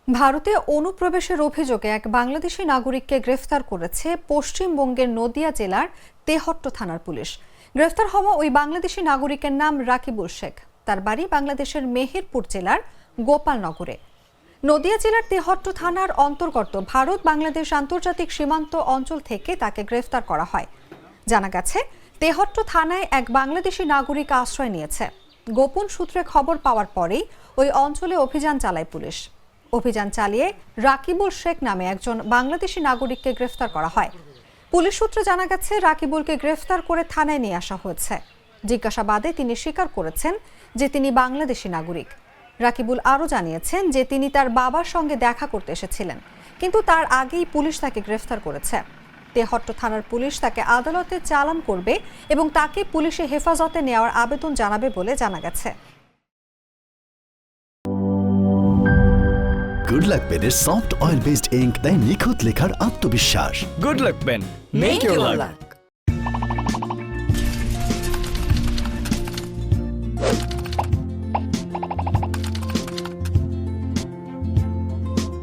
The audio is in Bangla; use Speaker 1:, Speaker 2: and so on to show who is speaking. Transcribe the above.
Speaker 1: ভারতে অনুপ্রবেশের অভিযোগে এক বাংলাদেশি নাগরিককে গ্রেফতার করেছে পশ্চিমবঙ্গের নদিয়া জেলার তেহট্ট থানার পুলিশ। গ্রেফতার হওয়া ওই বাংলাদেশি নাগরিকের নাম রাকিবুল শেখ। তার বাড়ি বাংলাদেশের মেহেরপুর জেলার গোপালনগরে। নদিয়া জেলার তেহট্ট থানার অন্তর্গত ভারত বাংলাদেশ আন্তর্জাতিক সীমান্ত অঞ্চল থেকে তাকে গ্রেফতার করা হয়। জানা গেছে, তেহট্ট থানায় এক বাংলাদেশি নাগরিক আশ্রয় নিয়েছে। গোপন সূত্রে খবর পাওয়ার পরেই ওই অঞ্চলে অভিযান চালায় পুলিশ। অভিযান চালিয়ে রাকিবুল শেখ নামে একজন বাংলাদেশি নাগরিককে গ্রেফতার করা হয়। পুলিশ সূত্রে জানা গেছে, রাকিবুলকে গ্রেফতার করে থানায় নিয়ে আসা হয়েছে। জিজ্ঞাসাবাদে তিনি স্বীকার করেছেন যে তিনি বাংলাদেশি নাগরিক। রাকিবুল আরও জানিয়েছেন যে তিনি তার বাবার সঙ্গে দেখা করতে এসেছিলেন, কিন্তু তার আগেই পুলিশ তাকে গ্রেফতার করেছে। তেহট্ট থানার পুলিশ তাকে আদালতে চালান করবে এবং তাকে পুলিশে হেফাজতে নেওয়ার আবেদন জানাবে বলে জানা গেছে।
Speaker 2: গুড লাক পেনের সফট অয়েল বেসড ইঙ্ক দেয় নিখুঁত লেখার আত্মবিশ্বাস।
Speaker 3: Good luck pen. Make your luck.